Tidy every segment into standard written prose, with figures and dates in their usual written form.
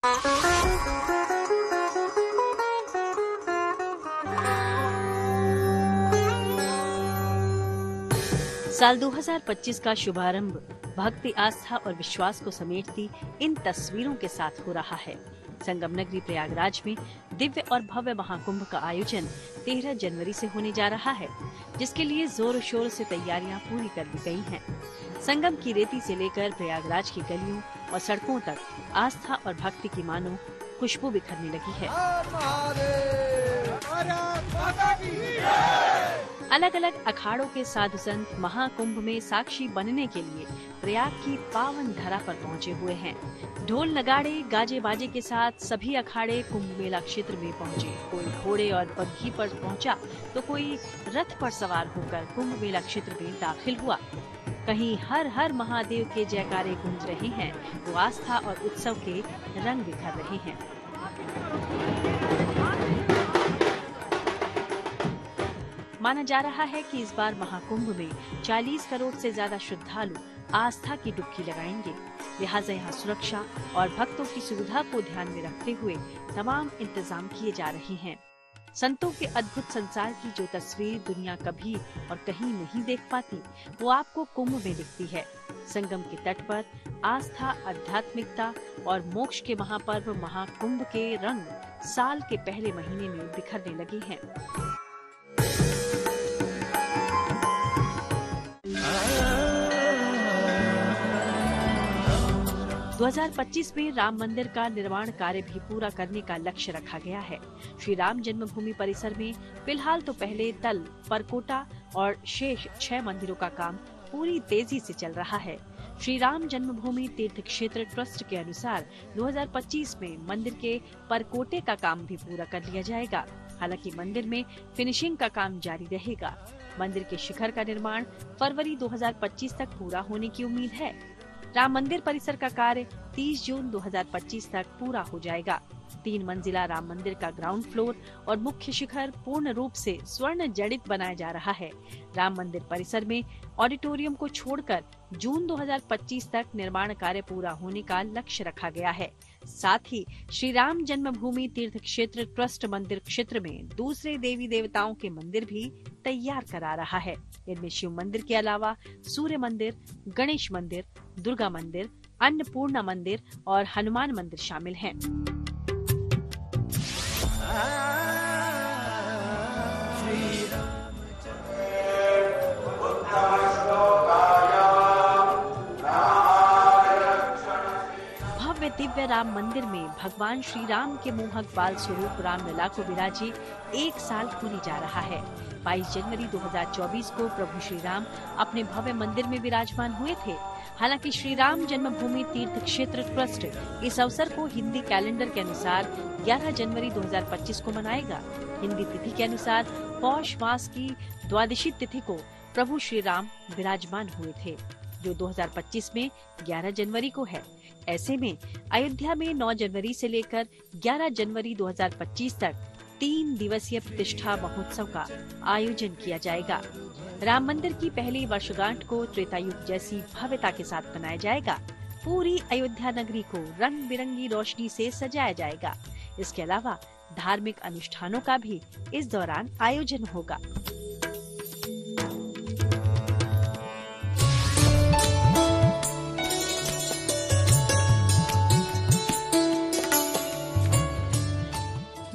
साल 2025 का शुभारंभ भक्ति, आस्था और विश्वास को समेटती इन तस्वीरों के साथ हो रहा है। संगम नगरी प्रयागराज में दिव्य और भव्य महाकुंभ का आयोजन 13 जनवरी से होने जा रहा है, जिसके लिए जोर शोर से तैयारियां पूरी कर ली गई हैं। संगम की रेती से लेकर प्रयागराज की गलियों और सड़कों तक आस्था और भक्ति की मानो खुशबू बिखरने लगी है। अलग अलग अखाड़ों के साधु संत महाकुंभ में साक्षी बनने के लिए प्रयाग की पावन धरा पर पहुंचे हुए हैं। ढोल नगाड़े गाजे बाजे के साथ सभी अखाड़े कुंभ मेला क्षेत्र में पहुंचे। कोई घोड़े और बग्घी पर पहुंचा तो कोई रथ पर सवार होकर कुंभ मेला क्षेत्र में दाखिल हुआ। कहीं हर हर महादेव के जयकारे गूंज रहे हैं, तो आस्था और उत्सव के रंग बिखर रहे हैं। माना जा रहा है कि इस बार महाकुंभ में 40 करोड़ से ज्यादा श्रद्धालु आस्था की डुबकी लगाएंगे। लिहाजा यहाँ सुरक्षा और भक्तों की सुविधा को ध्यान में रखते हुए तमाम इंतजाम किए जा रहे हैं। संतों के अद्भुत संसार की जो तस्वीर दुनिया कभी और कहीं नहीं देख पाती, वो आपको कुंभ में दिखती है। संगम के तट पर आस्था, आध्यात्मिकता और मोक्ष के महापर्व महाकुंभ के रंग साल के पहले महीने में बिखरने लगे हैं। 2025 में राम मंदिर का निर्माण कार्य भी पूरा करने का लक्ष्य रखा गया है। श्री राम जन्मभूमि परिसर में फिलहाल तो पहले तल, परकोटा और शेष 6 मंदिरों का काम पूरी तेजी से चल रहा है। श्री राम जन्मभूमि तीर्थ क्षेत्र ट्रस्ट के अनुसार 2025 में मंदिर के परकोटे का काम भी पूरा कर लिया जाएगा। हालांकि मंदिर में फिनिशिंग का काम जारी रहेगा। मंदिर के शिखर का निर्माण फरवरी 2025 तक पूरा होने की उम्मीद है। राम मंदिर परिसर का कार्य 30 जून 2025 तक पूरा हो जाएगा। 3 मंजिला राम मंदिर का ग्राउंड फ्लोर और मुख्य शिखर पूर्ण रूप से स्वर्ण जड़ित बनाया जा रहा है। राम मंदिर परिसर में ऑडिटोरियम को छोड़कर जून 2025 तक निर्माण कार्य पूरा होने का लक्ष्य रखा गया है। साथ ही श्री राम जन्मभूमि तीर्थ क्षेत्र ट्रस्ट मंदिर क्षेत्र में दूसरे देवी देवताओं के मंदिर भी तैयार करा रहा है। इनमें शिव मंदिर के अलावा सूर्य मंदिर, गणेश मंदिर, दुर्गा मंदिर, अन्नपूर्णा मंदिर और हनुमान मंदिर शामिल हैं। भव्य दिव्य राम मंदिर में भगवान श्री राम के मोहक बाल स्वरूप रामलला को विराजे 1 साल होने जा रहा है। 22 जनवरी 2024 को प्रभु श्री राम अपने भव्य मंदिर में विराजमान हुए थे। हालांकि श्री राम जन्मभूमि तीर्थ क्षेत्र ट्रस्ट इस अवसर को हिंदी कैलेंडर के अनुसार 11 जनवरी 2025 को मनाएगा। हिंदी तिथि के अनुसार पौष मास की द्वादशी तिथि को प्रभु श्री राम विराजमान हुए थे, जो 2025 में 11 जनवरी को है। ऐसे में अयोध्या में 9 जनवरी से लेकर 11 जनवरी 2025 तक 3 दिवसीय प्रतिष्ठा महोत्सव का आयोजन किया जाएगा। राम मंदिर की पहली वर्षगांठ को त्रेता युग जैसी भव्यता के साथ मनाया जाएगा। पूरी अयोध्या नगरी को रंग बिरंगी रोशनी से सजाया जाएगा। इसके अलावा धार्मिक अनुष्ठानों का भी इस दौरान आयोजन होगा।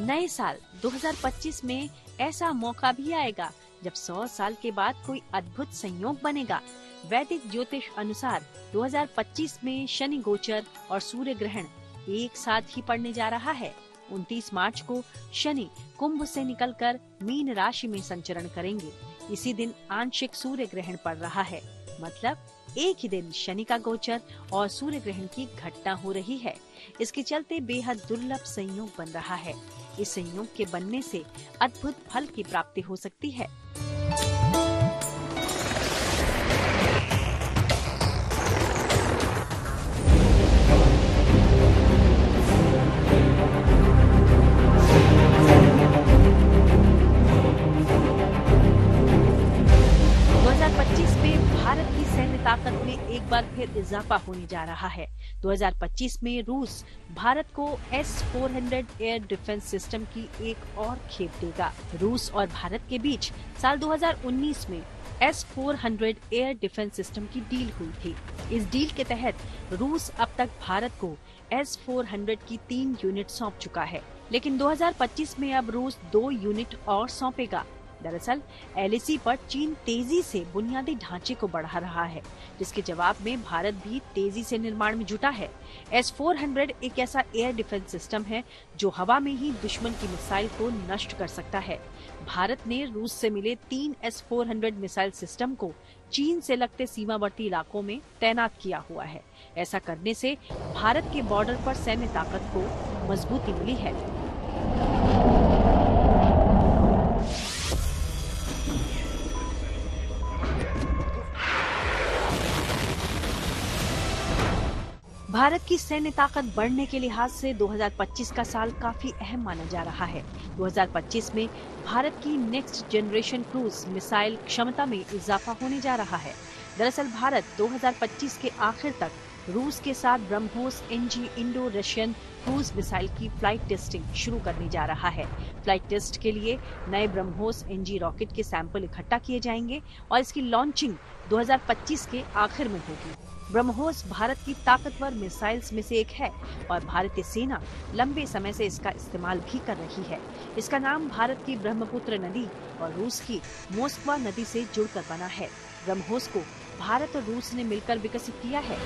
नए साल 2025 में ऐसा मौका भी आएगा जब 100 साल के बाद कोई अद्भुत संयोग बनेगा। वैदिक ज्योतिष अनुसार 2025 में शनि गोचर और सूर्य ग्रहण एक साथ ही पड़ने जा रहा है। 29 मार्च को शनि कुंभ से निकलकर मीन राशि में संचरण करेंगे। इसी दिन आंशिक सूर्य ग्रहण पड़ रहा है, मतलब एक ही दिन शनि का गोचर और सूर्य ग्रहण की घटना हो रही है। इसके चलते बेहद दुर्लभ संयोग बन रहा है। इस संयोग के बनने से अद्भुत फल की प्राप्ति हो सकती है। भारत की सैन्य ताकत में एक बार फिर इजाफा होने जा रहा है। 2025 में रूस भारत को S-400 एयर डिफेंस सिस्टम की एक और खेप देगा। रूस और भारत के बीच साल 2019 में S-400 एयर डिफेंस सिस्टम की डील हुई थी। इस डील के तहत रूस अब तक भारत को S-400 की 3 यूनिट सौंप चुका है, लेकिन 2025 में अब रूस 2 यूनिट और सौंपेगा। दरअसल LAC पर चीन तेजी से बुनियादी ढांचे को बढ़ा रहा है, जिसके जवाब में भारत भी तेजी से निर्माण में जुटा है। S-400 एक ऐसा एयर डिफेंस सिस्टम है जो हवा में ही दुश्मन की मिसाइल को नष्ट कर सकता है। भारत ने रूस से मिले 3 S-400 मिसाइल सिस्टम को चीन से लगते सीमावर्ती इलाकों में तैनात किया हुआ है। ऐसा करने से भारत के बॉर्डर पर सैन्य ताकत को मजबूती मिली है। भारत की सैन्य ताकत बढ़ने के लिहाज से 2025 का साल काफी अहम माना जा रहा है। 2025 में भारत की नेक्स्ट जनरेशन क्रूज मिसाइल क्षमता में इजाफा होने जा रहा है। दरअसल भारत 2025 के आखिर तक रूस के साथ BrahMos NG Indo Russian cruise missile की फ्लाइट टेस्टिंग शुरू करने जा रहा है। फ्लाइट टेस्ट के लिए नए ब्रह्मोस NG रॉकेट के सैंपल इकट्ठा किए जाएंगे और इसकी लॉन्चिंग 2025 के आखिर में होगी। ब्रह्मोस भारत की ताकतवर मिसाइल्स में से एक है और भारतीय सेना लंबे समय से इसका इस्तेमाल भी कर रही है। इसका नाम भारत की ब्रह्मपुत्र नदी और रूस की मोस्कवा नदी से जुड़कर बना है। ब्रह्मोस को भारत और रूस ने मिलकर विकसित किया है।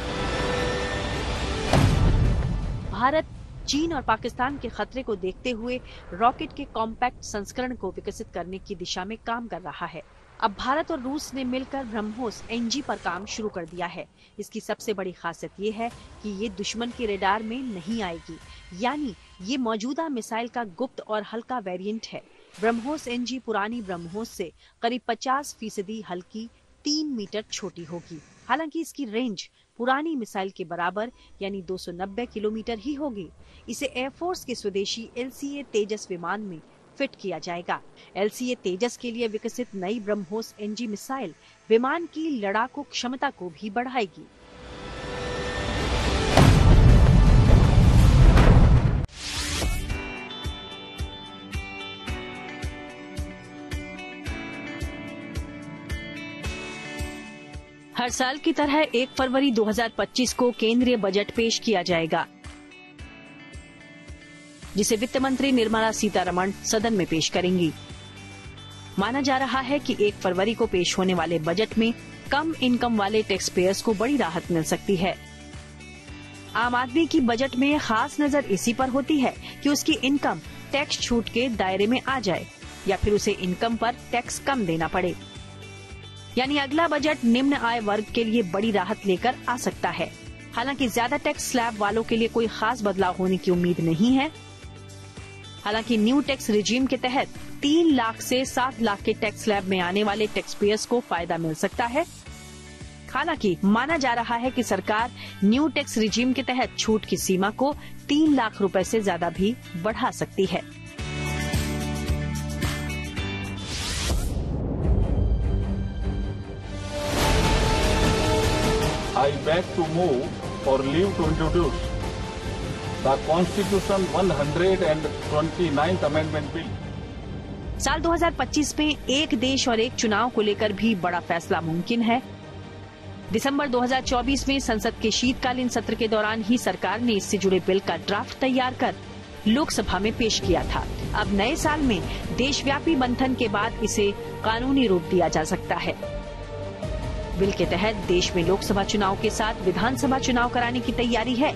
भारत चीन और पाकिस्तान के खतरे को देखते हुए रॉकेट के कॉम्पैक्ट संस्करण को विकसित करने की दिशा में काम कर रहा है। अब भारत और रूस ने मिलकर ब्रह्मोस NG पर काम शुरू कर दिया है। इसकी सबसे बड़ी खासियत ये है कि ये दुश्मन के रेडार में नहीं आएगी, यानी ये मौजूदा मिसाइल का गुप्त और हल्का वेरिएंट है। ब्रह्मोस NG पुरानी ब्रह्मोस से करीब 50% हल्की, 3 मीटर छोटी होगी। हालांकि इसकी रेंज पुरानी मिसाइल के बराबर यानी 290 किलोमीटर ही होगी। इसे एयरफोर्स के स्वदेशी LCA तेजस विमान में फिट किया जाएगा। LCA तेजस के लिए विकसित नई ब्रह्मोस NG मिसाइल विमान की लड़ाकू क्षमता को भी बढ़ाएगी। हर साल की तरह 1 फरवरी 2025 को केंद्रीय बजट पेश किया जाएगा, जिसे वित्त मंत्री निर्मला सीतारमण सदन में पेश करेंगी। माना जा रहा है कि 1 फरवरी को पेश होने वाले बजट में कम इनकम वाले टैक्स पेयर्स को बड़ी राहत मिल सकती है। आम आदमी की बजट में खास नजर इसी पर होती है कि उसकी इनकम टैक्स छूट के दायरे में आ जाए या फिर उसे इनकम पर टैक्स कम देना पड़े। यानी अगला बजट निम्न आय वर्ग के लिए बड़ी राहत लेकर आ सकता है। हालांकि ज्यादा टैक्स स्लैब वालों के लिए कोई खास बदलाव होने की उम्मीद नहीं है। हालांकि न्यू टैक्स रिजीम के तहत 3 लाख से 7 लाख के टैक्स स्लैब में आने वाले टैक्स पेयर्स को फायदा मिल सकता है। हालांकि माना जा रहा है कि सरकार न्यू टैक्स रिजीम के तहत छूट की सीमा को 3 लाख रुपए से ज्यादा भी बढ़ा सकती है। I beg to move or leave to introduce the Constitution 129th Amendment Bill। साल 2025 में एक देश और एक चुनाव को लेकर भी बड़ा फैसला मुमकिन है। दिसंबर 2024 में संसद के शीतकालीन सत्र के दौरान ही सरकार ने इससे जुड़े बिल का ड्राफ्ट तैयार कर लोकसभा में पेश किया था। अब नए साल में देशव्यापी मंथन के बाद इसे कानूनी रूप दिया जा सकता है। बिल के तहत देश में लोकसभा चुनाव के साथ विधानसभा चुनाव कराने की तैयारी है।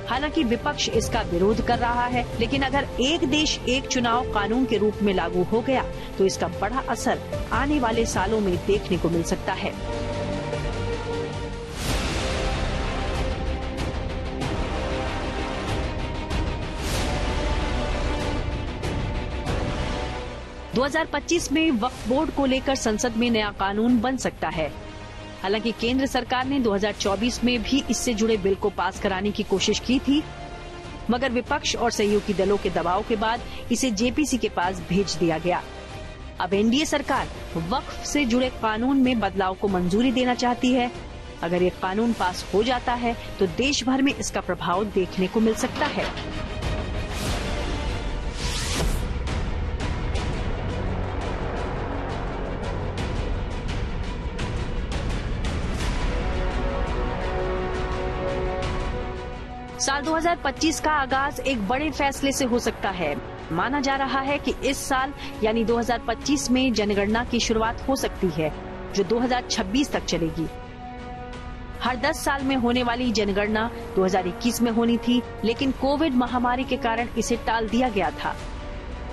हालांकि विपक्ष इसका विरोध कर रहा है, लेकिन अगर एक देश एक चुनाव कानून के रूप में लागू हो गया तो इसका बड़ा असर आने वाले सालों में देखने को मिल सकता है। – 2025 में वक्फ बोर्ड को लेकर संसद में नया कानून बन सकता है। हालांकि केंद्र सरकार ने 2024 में भी इससे जुड़े बिल को पास कराने की कोशिश की थी, मगर विपक्ष और सहयोगी दलों के दबाव के बाद इसे JPC के पास भेज दिया गया। अब NDA सरकार वक्फ से जुड़े कानून में बदलाव को मंजूरी देना चाहती है। अगर ये कानून पास हो जाता है तो देश भर में इसका प्रभाव देखने को मिल सकता है। साल 2025 का आगाज एक बड़े फैसले से हो सकता है। माना जा रहा है कि इस साल यानी 2025 में जनगणना की शुरुआत हो सकती है, जो 2026 तक चलेगी। हर 10 साल में होने वाली जनगणना 2021 में होनी थी, लेकिन कोविड महामारी के कारण इसे टाल दिया गया था।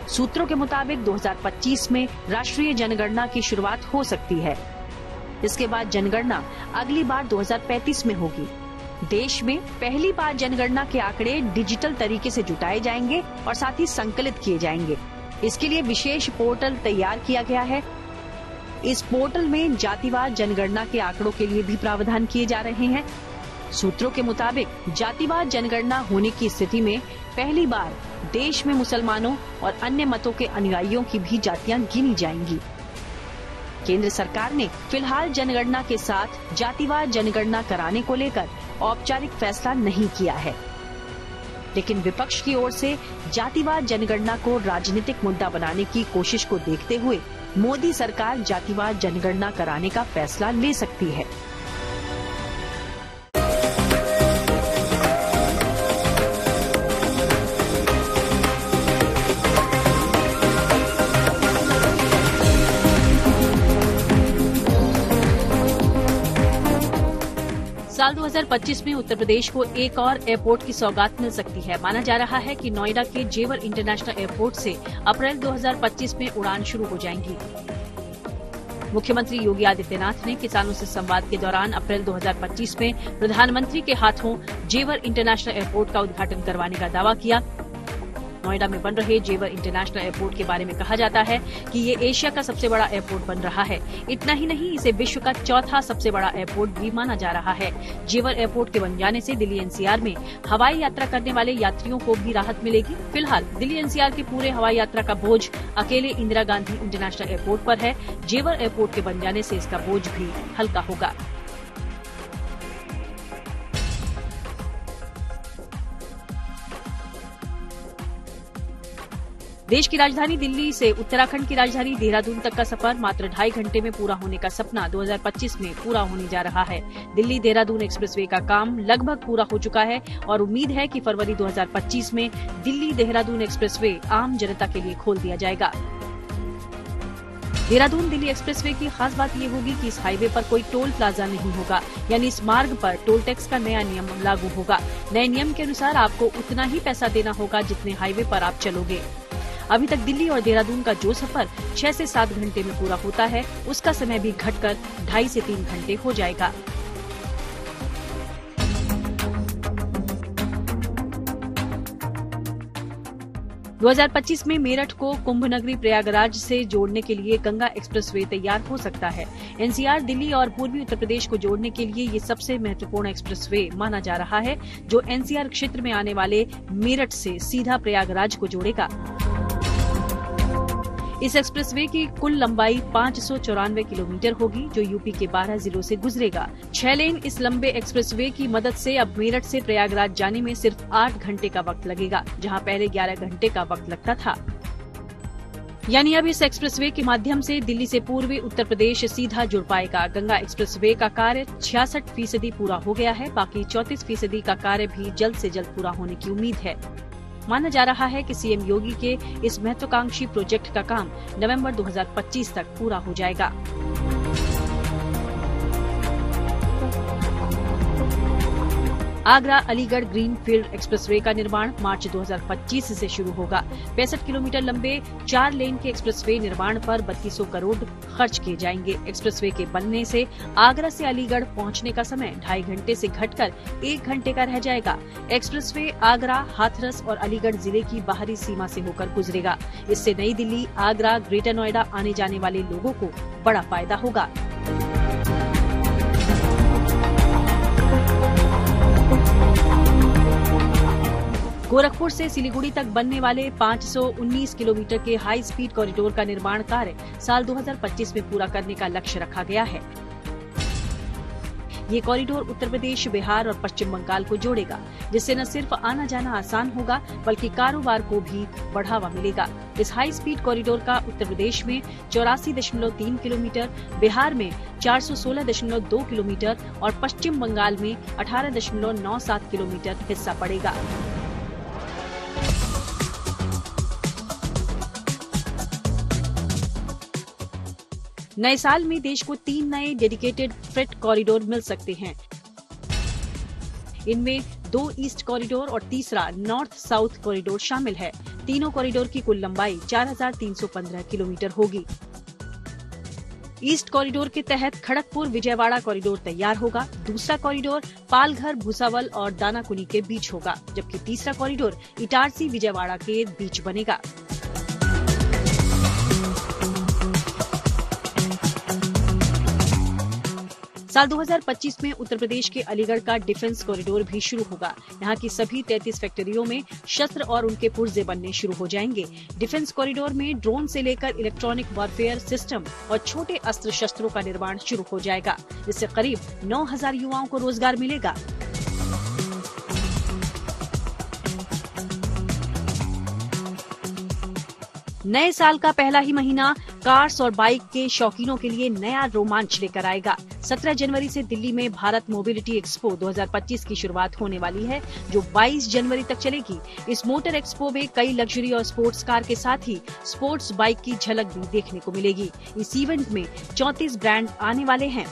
सूत्रों के मुताबिक 2025 में राष्ट्रीय जनगणना की शुरुआत हो सकती है। इसके बाद जनगणना अगली बार 2035 में होगी। देश में पहली बार जनगणना के आंकड़े डिजिटल तरीके से जुटाए जाएंगे और साथ ही संकलित किए जाएंगे। इसके लिए विशेष पोर्टल तैयार किया गया है। इस पोर्टल में जातिवार जनगणना के आंकड़ों के लिए भी प्रावधान किए जा रहे हैं। सूत्रों के मुताबिक जातिवार जनगणना होने की स्थिति में पहली बार देश में मुसलमानों और अन्य मतों के अनुयायियों की भी जातियां गिनी जाएंगी। केंद्र सरकार ने फिलहाल जनगणना के साथ जातिवार जनगणना कराने को लेकर औपचारिक फैसला नहीं किया है, लेकिन विपक्ष की ओर से जातिवार जनगणना को राजनीतिक मुद्दा बनाने की कोशिश को देखते हुए मोदी सरकार जातिवार जनगणना कराने का फैसला ले सकती है। साल 2025 में उत्तर प्रदेश को एक और एयरपोर्ट की सौगात मिल सकती है। माना जा रहा है कि नोएडा के जेवर इंटरनेशनल एयरपोर्ट से अप्रैल 2025 में उड़ान शुरू हो जाएंगी। मुख्यमंत्री योगी आदित्यनाथ ने किसानों से संवाद के दौरान अप्रैल 2025 में प्रधानमंत्री के हाथों जेवर इंटरनेशनल एयरपोर्ट का उद्घाटन करवाने का दावा किया। नोएडा में बन रहे जेवर इंटरनेशनल एयरपोर्ट के बारे में कहा जाता है कि ये एशिया का सबसे बड़ा एयरपोर्ट बन रहा है। इतना ही नहीं, इसे विश्व का चौथा सबसे बड़ा एयरपोर्ट भी माना जा रहा है। जेवर एयरपोर्ट के बन जाने से दिल्ली एनसीआर में हवाई यात्रा करने वाले यात्रियों को भी राहत मिलेगी। फिलहाल दिल्ली एनसीआर के पूरे हवाई यात्रा का बोझ अकेले इंदिरा गांधी इंटरनेशनल एयरपोर्ट पर है। जेवर एयरपोर्ट के बन जाने से इसका बोझ भी हल्का होगा। देश की राजधानी दिल्ली से उत्तराखंड की राजधानी देहरादून तक का सफर मात्र 2.5 घंटे में पूरा होने का सपना 2025 में पूरा होने जा रहा है। दिल्ली देहरादून एक्सप्रेसवे का काम लगभग पूरा हो चुका है और उम्मीद है कि फरवरी 2025 में दिल्ली देहरादून एक्सप्रेसवे आम जनता के लिए खोल दिया जाएगा। देहरादून दिल्ली एक्सप्रेसवे की खास बात ये होगी कि इस हाईवे पर कोई टोल प्लाजा नहीं होगा, यानी इस मार्ग पर टोल टैक्स का नया नियम लागू होगा। नए नियम के अनुसार आपको उतना ही पैसा देना होगा जितने हाईवे पर आप चलोगे। अभी तक दिल्ली और देहरादून का जो सफर 6 से 7 घंटे में पूरा होता है, उसका समय भी घटकर 2.5 से 3 घंटे हो जाएगा। – 2025 में मेरठ को कुंभ नगरी प्रयागराज से जोड़ने के लिए गंगा एक्सप्रेसवे तैयार हो सकता है। एनसीआर दिल्ली और पूर्वी उत्तर प्रदेश को जोड़ने के लिए ये सबसे महत्वपूर्ण एक्सप्रेसवे माना जा रहा है, जो एनसीआर क्षेत्र में आने वाले मेरठ से सीधा प्रयागराज को जोड़ेगा। इस एक्सप्रेसवे की कुल लंबाई 594 किलोमीटर होगी, जो यूपी के 12 जिलों से गुजरेगा। 6 लेन इस लंबे एक्सप्रेसवे की मदद से अब मेरठ से प्रयागराज जाने में सिर्फ 8 घंटे का वक्त लगेगा, जहां पहले 11 घंटे का वक्त लगता था। यानी अब इस एक्सप्रेसवे के माध्यम से दिल्ली से पूर्वी उत्तर प्रदेश सीधा जुड़ पाएगा। गंगा एक्सप्रेसवे का कार्य 66% पूरा हो गया है, बाकी 34% का कार्य भी जल्द से जल्द पूरा होने की उम्मीद है। माना जा रहा है कि सीएम योगी के इस महत्वाकांक्षी प्रोजेक्ट का काम नवंबर 2025 तक पूरा हो जाएगा। आगरा अलीगढ़ ग्रीनफील्ड एक्सप्रेसवे का निर्माण मार्च 2025 से शुरू होगा। 65 किलोमीटर लंबे 4 लेन के एक्सप्रेसवे निर्माण पर 3200 करोड़ खर्च किए जाएंगे। एक्सप्रेसवे के बनने से आगरा से अलीगढ़ पहुंचने का समय 2.5 घंटे से घटकर 1 घंटे का रह जाएगा। एक्सप्रेसवे आगरा, हाथरस और अलीगढ़ जिले की बाहरी सीमा से होकर गुजरेगा। इससे नई दिल्ली, आगरा, ग्रेटर नोएडा आने जाने वाले लोगों को बड़ा फायदा होगा। गोरखपुर से सिलीगुड़ी तक बनने वाले 519 किलोमीटर के हाई स्पीड कॉरिडोर का निर्माण कार्य साल 2025 में पूरा करने का लक्ष्य रखा गया है। ये कॉरिडोर उत्तर प्रदेश, बिहार और पश्चिम बंगाल को जोड़ेगा, जिससे न सिर्फ आना जाना आसान होगा बल्कि कारोबार को भी बढ़ावा मिलेगा। इस हाई स्पीड कॉरिडोर का उत्तर प्रदेश में 84.3 किलोमीटर, बिहार में 416.2 किलोमीटर और पश्चिम बंगाल में 18.97 किलोमीटर हिस्सा पड़ेगा। नए साल में देश को 3 नए डेडिकेटेड फ्रेट कॉरिडोर मिल सकते हैं। इनमें 2 ईस्ट कॉरिडोर और तीसरा नॉर्थ साउथ कॉरिडोर शामिल है। तीनों कॉरिडोर की कुल लंबाई 4,315 किलोमीटर होगी। ईस्ट कॉरिडोर के तहत खड़गपुर विजयवाड़ा कॉरिडोर तैयार होगा। दूसरा कॉरिडोर पालघर, भुसावल और दानाकुनी के बीच होगा, जबकि तीसरा कॉरिडोर इटारसी विजयवाड़ा के बीच बनेगा। साल 2025 में उत्तर प्रदेश के अलीगढ़ का डिफेंस कॉरिडोर भी शुरू होगा। यहाँ की सभी 33 फैक्ट्रियों में शस्त्र और उनके पुर्जे बनने शुरू हो जाएंगे। डिफेंस कॉरिडोर में ड्रोन से लेकर इलेक्ट्रॉनिक वॉरफेयर सिस्टम और छोटे अस्त्र शस्त्रों का निर्माण शुरू हो जाएगा, जिससे करीब 9,000 युवाओं को रोजगार मिलेगा। नए साल का पहला ही महीना कार्स और बाइक के शौकीनों के लिए नया रोमांच लेकर आएगा। 17 जनवरी से दिल्ली में भारत मोबिलिटी एक्सपो 2025 की शुरुआत होने वाली है, जो 22 जनवरी तक चलेगी। इस मोटर एक्सपो में कई लग्जरी और स्पोर्ट्स कार के साथ ही स्पोर्ट्स बाइक की झलक भी देखने को मिलेगी। इस इवेंट में 34 ब्रांड आने वाले हैं।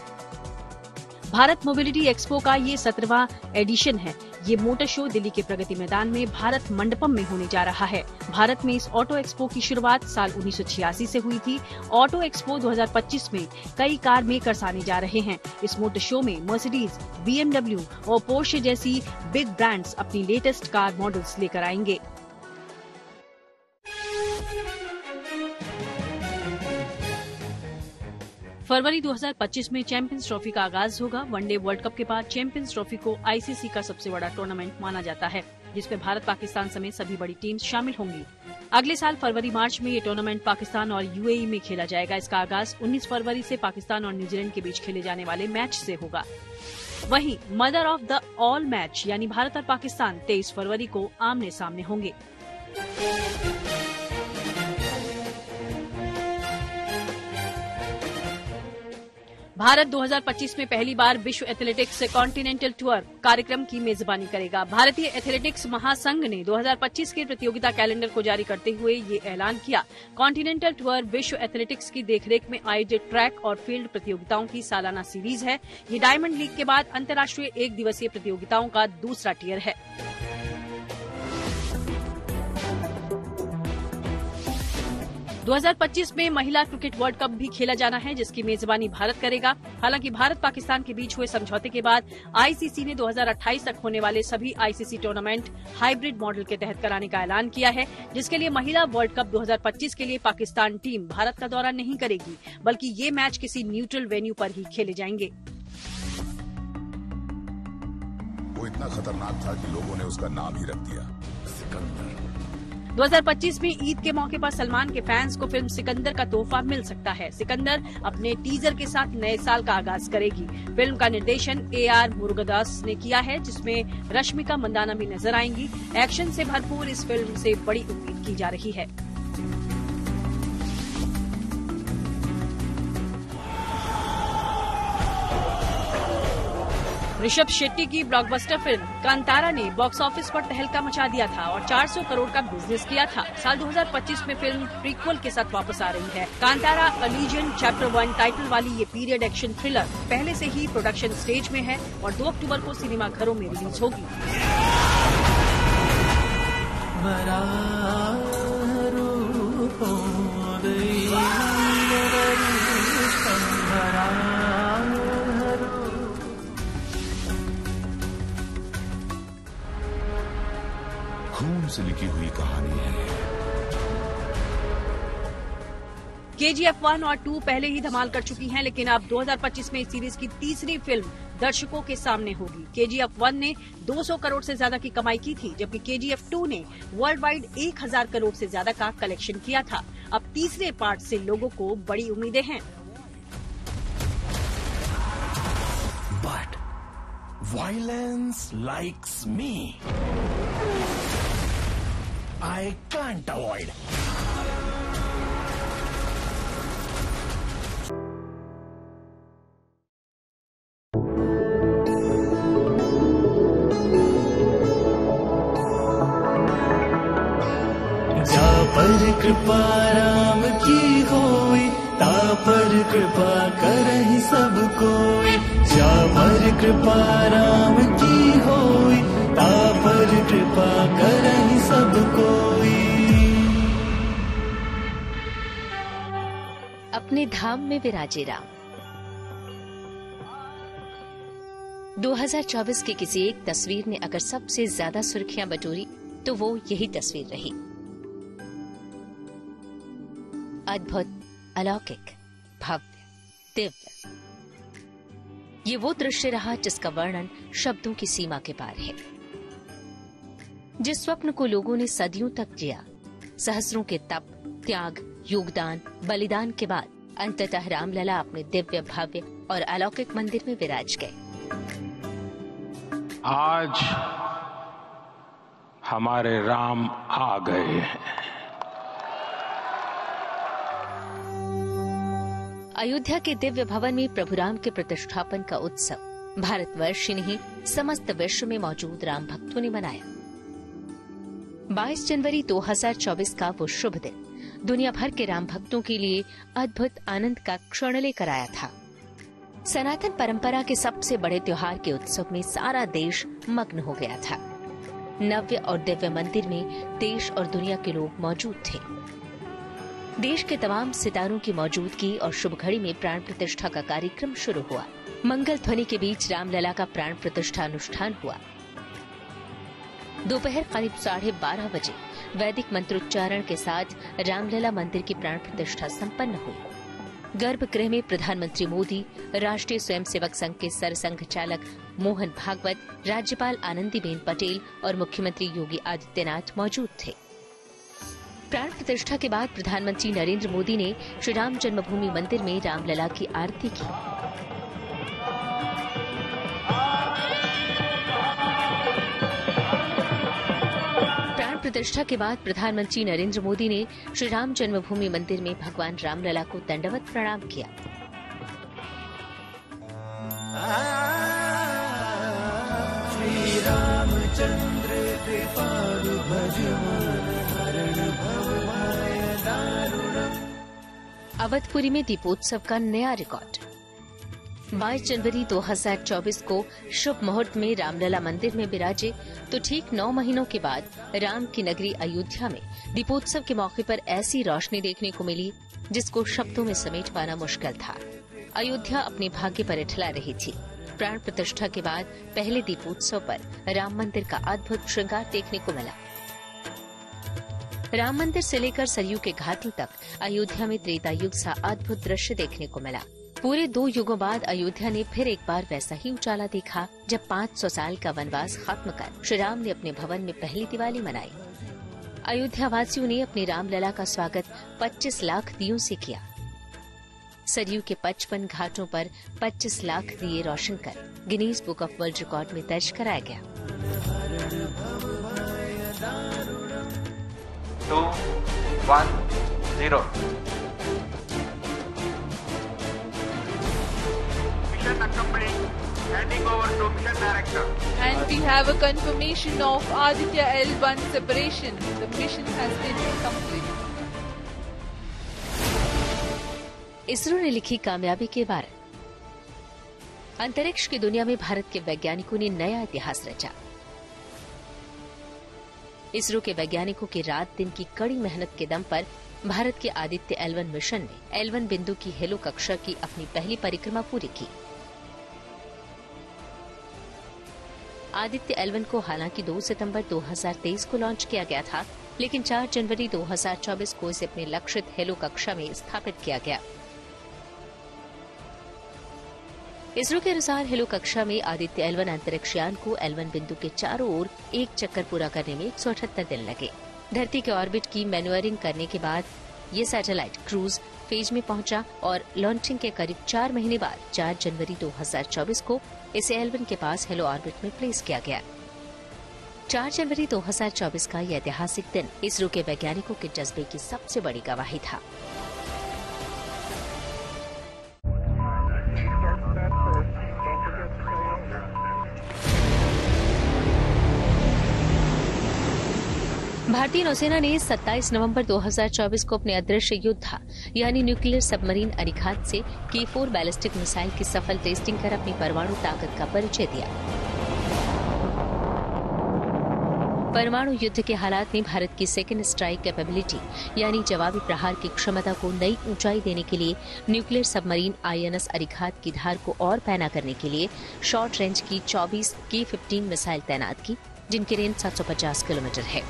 भारत मोबिलिटी एक्सपो का ये 17वां एडिशन है। ये मोटर शो दिल्ली के प्रगति मैदान में भारत मंडपम में होने जा रहा है। भारत में इस ऑटो एक्सपो की शुरुआत साल 1986 से हुई थी। ऑटो एक्सपो 2025 में कई कार मेकर्स आने जा रहे हैं। इस मोटर शो में मर्सिडीज, BMW और पोर्शे जैसी बिग ब्रांड्स अपनी लेटेस्ट कार मॉडल्स लेकर आएंगे। फरवरी 2025 में चैंपियंस ट्रॉफी का आगाज होगा। वनडे वर्ल्ड कप के बाद चैंपियंस ट्रॉफी को ICC का सबसे बड़ा टूर्नामेंट माना जाता है, जिसमें भारत, पाकिस्तान समेत सभी बड़ी टीम्स शामिल होंगी। अगले साल फरवरी-मार्च में ये टूर्नामेंट पाकिस्तान और UAE में खेला जाएगा। इसका आगाज 19 फरवरी से पाकिस्तान और न्यूजीलैंड के बीच खेले जाने वाले मैच से होगा। वहीं mother of the all match यानी भारत और पाकिस्तान 23 फरवरी को आमने सामने होंगे। भारत 2025 में पहली बार विश्व एथलेटिक्स कॉन्टिनेंटल टूर कार्यक्रम की मेजबानी करेगा। भारतीय एथलेटिक्स महासंघ ने 2025 के प्रतियोगिता कैलेंडर को जारी करते हुए ये ऐलान किया। कॉन्टिनेंटल टूर विश्व एथलेटिक्स की देखरेख में आयोजित ट्रैक और फील्ड प्रतियोगिताओं की सालाना सीरीज है। ये डायमंड लीग के बाद अंतर्राष्ट्रीय एक दिवसीय प्रतियोगिताओं का दूसरा टियर है। – 2025 में महिला क्रिकेट वर्ल्ड कप भी खेला जाना है, जिसकी मेजबानी भारत करेगा। हालांकि भारत पाकिस्तान के बीच हुए समझौते के बाद ICC ने 2028 तक होने वाले सभी ICC टूर्नामेंट हाइब्रिड मॉडल के तहत कराने का ऐलान किया है, जिसके लिए महिला वर्ल्ड कप 2025 के लिए पाकिस्तान टीम भारत का दौरा नहीं करेगी, बल्कि ये मैच किसी न्यूट्रल वेन्यू पर ही खेले जाएंगे। वो इतना खतरनाक था कि लोगों ने उसका नाम ही रख दिया, सिकंदर। 2025 में ईद के मौके पर सलमान के फैंस को फिल्म सिकंदर का तोहफा मिल सकता है। सिकंदर अपने टीजर के साथ नए साल का आगाज करेगी। फिल्म का निर्देशन AR मुरुगदास ने किया है, जिसमें रश्मिका मंदाना भी नजर आएंगी। एक्शन से भरपूर इस फिल्म से बड़ी उम्मीद की जा रही है। ऋषभ शेट्टी की ब्लॉकबस्टर फिल्म कांतारा ने बॉक्स ऑफिस पर तहलका मचा दिया था और 400 करोड़ का बिजनेस किया था। साल 2025 में फिल्म प्रीक्वल के साथ वापस आ रही है। कांतारा अ लीजेंड चैप्टर 1 टाइटल वाली ये पीरियड एक्शन थ्रिलर पहले से ही प्रोडक्शन स्टेज में है और 2 अक्टूबर को सिनेमा घरों में रिलीज होगी। खून से लिखी हुई कहानी है। KGF 1 और 2 पहले ही धमाल कर चुकी हैं, लेकिन अब 2025 में इस सीरीज की तीसरी फिल्म दर्शकों के सामने होगी। KGF 1 ने 200 करोड़ से ज्यादा की कमाई की थी, जबकि KGF 2 ने वर्ल्ड वाइड 1000 करोड़ से ज्यादा का कलेक्शन किया था। अब तीसरे पार्ट से लोगों को बड़ी उम्मीदें हैं। But Violence likes me. I can't avoid. जा पर कृपा राम की होई, ता पर कृपा करहि सब कोई। जा पर कृपा राम की होई, ता पर कृपा करहि सब कोई। अपने धाम में विराजे राम। 2024 की किसी एक तस्वीर ने अगर सबसे ज्यादा सुर्खियां बटोरी तो वो यही तस्वीर रही। अद्भुत, अलौकिक, भव्य, दिव्य। ये वो दृश्य रहा जिसका वर्णन शब्दों की सीमा के पार है। जिस स्वप्न को लोगों ने सदियों तक जिया, सहस्रों के तप, त्याग, योगदान, बलिदान के बाद अंततः रामलला अपने दिव्य, भव्य और अलौकिक मंदिर में विराज गए। आज हमारे राम आ गए हैं। अयोध्या के दिव्य भवन में प्रभु राम के प्रतिष्ठापन का उत्सव भारतवर्ष ही नहीं समस्त विश्व में मौजूद राम भक्तों ने मनाया। 22 जनवरी 2024 का वो शुभ दिन दुनिया भर के राम भक्तों के लिए अद्भुत आनंद का क्षण लेकर आया था। सनातन परंपरा के सबसे बड़े त्योहार के उत्सव में सारा देश मग्न हो गया था। नव्य और दिव्य मंदिर में देश और दुनिया के लोग मौजूद थे। देश के तमाम सितारों की मौजूदगी और शुभ घड़ी में प्राण प्रतिष्ठा का कार्यक्रम शुरू हुआ। मंगल ध्वनि के बीच रामलला का प्राण प्रतिष्ठा अनुष्ठान हुआ। दोपहर करीब 12:30 बजे वैदिक मंत्रोच्चारण के साथ रामलला मंदिर की प्राण प्रतिष्ठा संपन्न हुई। गर्भगृह में प्रधानमंत्री मोदी, राष्ट्रीय स्वयंसेवक संघ के सरसंघ चालक मोहन भागवत, राज्यपाल आनंदीबेन पटेल और मुख्यमंत्री योगी आदित्यनाथ मौजूद थे। प्राण प्रतिष्ठा के बाद प्रधानमंत्री नरेंद्र मोदी ने श्री राम जन्मभूमि मंदिर में रामलला की आरती की। प्राण प्रतिष्ठा के बाद प्रधानमंत्री नरेंद्र मोदी ने श्री राम जन्मभूमि मंदिर में भगवान रामलला को दंडवत प्रणाम किया। श्री रामचंद्र कृपालु भजमान हरण भव भय दारुणम्। अवधपुरी में दीपोत्सव का नया रिकॉर्ड। 22 जनवरी 2024 को शुभ मुहूर्त में रामलला मंदिर में विराजे तो ठीक 9 महीनों के बाद राम की नगरी अयोध्या में दीपोत्सव के मौके पर ऐसी रोशनी देखने को मिली जिसको शब्दों में समेट पाना मुश्किल था। अयोध्या अपने भाग्य पर इठला रही थी। प्राण प्रतिष्ठा के बाद पहले दीपोत्सव पर राम मंदिर का अद्भुत श्रृंगार देखने को मिला। राम मंदिर से लेकर सरयू के घाटों तक अयोध्या में त्रेता युग सा अद्भुत दृश्य देखने को मिला। पूरे 2 युगों बाद अयोध्या ने फिर एक बार वैसा ही उजाला देखा जब 500 साल का वनवास खत्म कर श्री राम ने अपने भवन में पहली दिवाली मनाई। अयोध्या वासियों ने अपनी रामलला का स्वागत 25 लाख दियों से किया। सरयू के 55 घाटों पर 25 लाख दिए रोशन कर Guinness book of world record में दर्ज कराया गया। 2, 1, 0 Mission accomplished. Handing over to mission director. And we have a confirmation of Aditya L1 separation. The mission has been complete. ISRO ने लिखी कामयाबी के बारे। अंतरिक्ष की दुनिया में भारत के वैज्ञानिकों ने नया इतिहास रचा। इसरो के वैज्ञानिकों की रात दिन की कड़ी मेहनत के दम पर भारत के आदित्य L1 मिशन ने L1 बिंदु की हेलो कक्षा की अपनी पहली परिक्रमा पूरी की। आदित्य L1 को हालांकि 2 सितंबर 2023 को लॉन्च किया गया था, लेकिन 4 जनवरी 2024 को इसे अपने लक्षित हेलो कक्षा में स्थापित किया गया। इसरो के अनुसार हेलो कक्षा में आदित्य L1 अंतरिक्ष यान को L1 बिंदु के चारों ओर एक चक्कर पूरा करने में 178 दिन लगे। धरती के ऑर्बिट की मैन्युअरिंग करने के बाद ये सैटेलाइट क्रूज फेज में पहुंचा और लॉन्चिंग के करीब 4 महीने बाद 4 जनवरी 2024 को इसे L1 के पास हेलो ऑर्बिट में प्लेस किया गया। 4 जनवरी 2024 का यह ऐतिहासिक दिन इसरो के वैज्ञानिकों के जज्बे की सबसे बड़ी गवाही था। भारतीय नौसेना ने 27 नवंबर 2024 को अपने अदृश्य योद्धा यानी न्यूक्लियर सबमरीन अरिघात से K4 बैलिस्टिक मिसाइल की सफल टेस्टिंग कर अपनी परमाणु ताकत का परिचय दिया। परमाणु युद्ध के हालात में भारत की सेकेंड स्ट्राइक कैपेबिलिटी यानी जवाबी प्रहार की क्षमता को नई ऊंचाई देने के लिए न्यूक्लियर सबमरीन INS अरिघात की धार को और पैना करने के लिए शॉर्ट रेंज की 24 K-15 मिसाइल तैनात की, जिनकी रेंज 750 किलोमीटर है।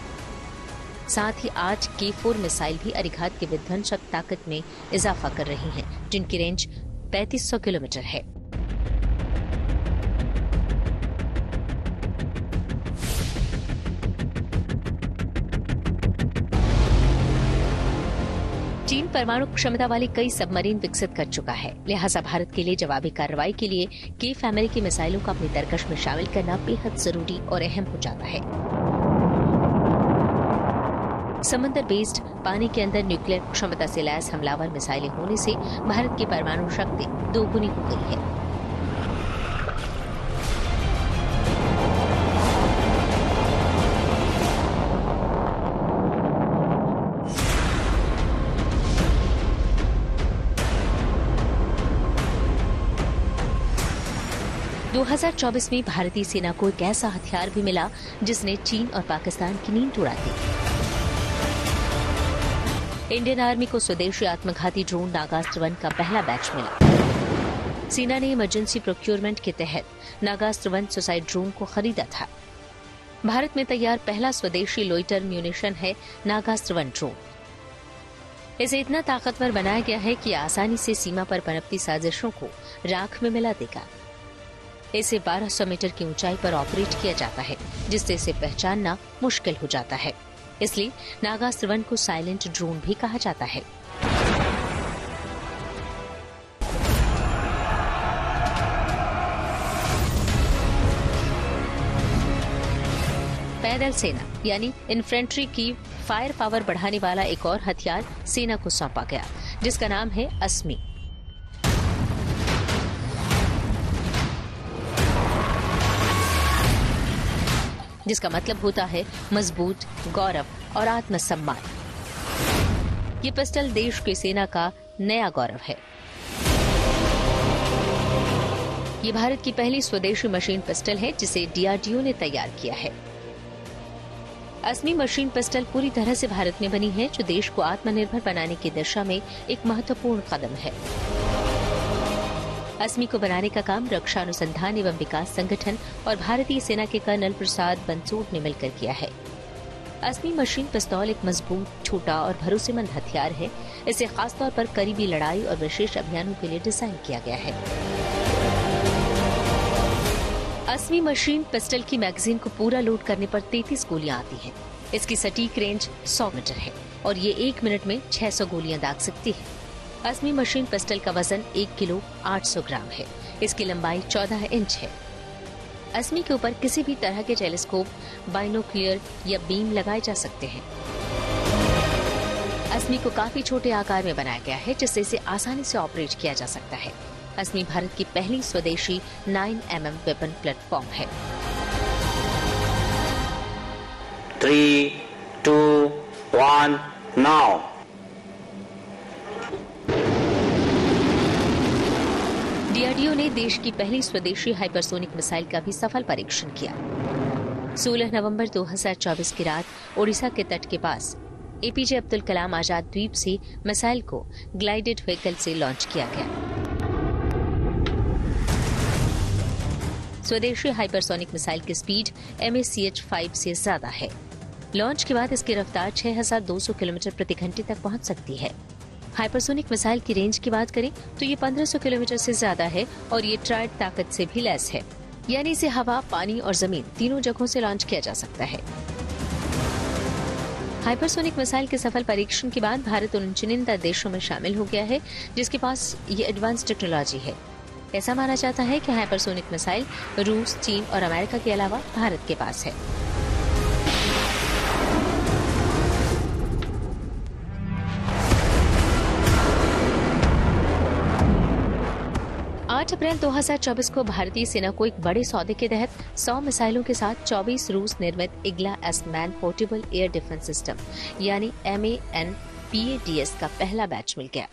साथ ही 8 K4 मिसाइल भी अरिघात की विध्वंसक ताकत में इजाफा कर रही हैं, जिनकी रेंज 3500 किलोमीटर है। चीन परमाणु क्षमता वाली कई सबमरीन विकसित कर चुका है, लिहाजा भारत के लिए जवाबी कार्रवाई के लिए K फैमिली की मिसाइलों को अपनी तरकश में शामिल करना बेहद जरूरी और अहम हो जाता है। समंदर बेस्ड पानी के अंदर न्यूक्लियर क्षमता से लैस हमलावर मिसाइलें होने से भारत की परमाणु शक्ति दोगुनी हो गई है। दो 2024 में भारतीय सेना को एक ऐसा हथियार भी मिला जिसने चीन और पाकिस्तान की नींद उड़ा दी। इंडियन आर्मी को स्वदेशी आत्मघाती ड्रोन नागास्त्र 1 का पहला बैच मिला। सेना ने इमरजेंसी प्रोक्योरमेंट के तहत नागास्त्र 1 सुसाइड ड्रोन को खरीदा था। भारत में तैयार पहला स्वदेशी लोइटर म्यूनिशन है नागास्त्र 1 ड्रोन। इसे इतना ताकतवर बनाया गया है कि आसानी से सीमा पर पनपती साजिशों को राख में मिला देगा। इसे 1200 मीटर की ऊंचाई पर ऑपरेट किया जाता है, जिससे इसे पहचानना मुश्किल हो जाता है। इसलिए नागास्त्र 1 को साइलेंट ड्रोन भी कहा जाता है। पैदल सेना यानी इन्फेंट्री की फायर पावर बढ़ाने वाला एक और हथियार सेना को सौंपा गया, जिसका नाम है अस्मी। जिसका मतलब होता है मजबूत, गौरव और आत्मसम्मान। ये पिस्टल देश की सेना का नया गौरव है। ये भारत की पहली स्वदेशी मशीन पिस्टल है जिसे DRDO ने तैयार किया है। अस्मी मशीन पिस्टल पूरी तरह से भारत में बनी है, जो देश को आत्मनिर्भर बनाने की दिशा में एक महत्वपूर्ण कदम है। अस्मी को बनाने का काम रक्षा अनुसंधान एवं विकास संगठन और भारतीय सेना के कर्नल प्रसाद बंसोड ने मिलकर किया है। अस्मी मशीन पिस्तौल एक मजबूत, छोटा और भरोसेमंद हथियार है। इसे खासतौर पर करीबी लड़ाई और विशेष अभियानों के लिए डिजाइन किया गया है। अस्मी मशीन पिस्टल की मैगजीन को पूरा लोड करने पर 33 गोलियां आती हैं। इसकी सटीक रेंज 100 मीटर है और ये 1 मिनट में 600 गोलियां दाग सकती है। अस्मी मशीन पिस्टल का वजन 1 किलो 800 ग्राम है। इसकी लंबाई 14 इंच है। अस्मी के ऊपर किसी भी तरह के टेलीस्कोप, बाइनोक्लियर या बीम लगाए जा सकते हैं। अस्मी को काफी छोटे आकार में बनाया गया है, जिससे इसे आसानी से ऑपरेट किया जा सकता है। अस्मी भारत की पहली स्वदेशी 9mm वेपन प्लेटफॉर्म है। 3, 2, 1, now. DRDO ने देश की पहली स्वदेशी हाइपरसोनिक मिसाइल का भी सफल परीक्षण किया। 16 नवंबर 2024 की रात ओडिशा के तट के पास APJ अब्दुल कलाम आजाद द्वीप से मिसाइल को ग्लाइडेड व्हीकल से लॉन्च किया गया। स्वदेशी हाइपरसोनिक मिसाइल की स्पीड MACH-5 से ज्यादा है। लॉन्च के बाद इसकी रफ्तार 6200 किलोमीटर प्रति घंटे तक पहुंच सकती है। हाइपरसोनिक मिसाइल की रेंज की बात करें तो ये 1500 किलोमीटर से ज्यादा है और ये ट्राइड ताकत से भी लैस है, यानी इसे हवा, पानी और जमीन तीनों जगहों से लॉन्च किया जा सकता है। हाइपरसोनिक मिसाइल के सफल परीक्षण के बाद भारत उन चुनिंदा देशों में शामिल हो गया है जिसके पास ये एडवांस टेक्नोलॉजी है। ऐसा माना जाता है कि हाइपरसोनिक मिसाइल रूस, चीन और अमेरिका के अलावा भारत के पास है। 8 अप्रैल 2024 को भारतीय सेना को एक बड़े सौदे के तहत 100 मिसाइलों के साथ 24 रूस निर्मित Igla S man portable air defence system यानी MANPADS का पहला बैच मिल गया।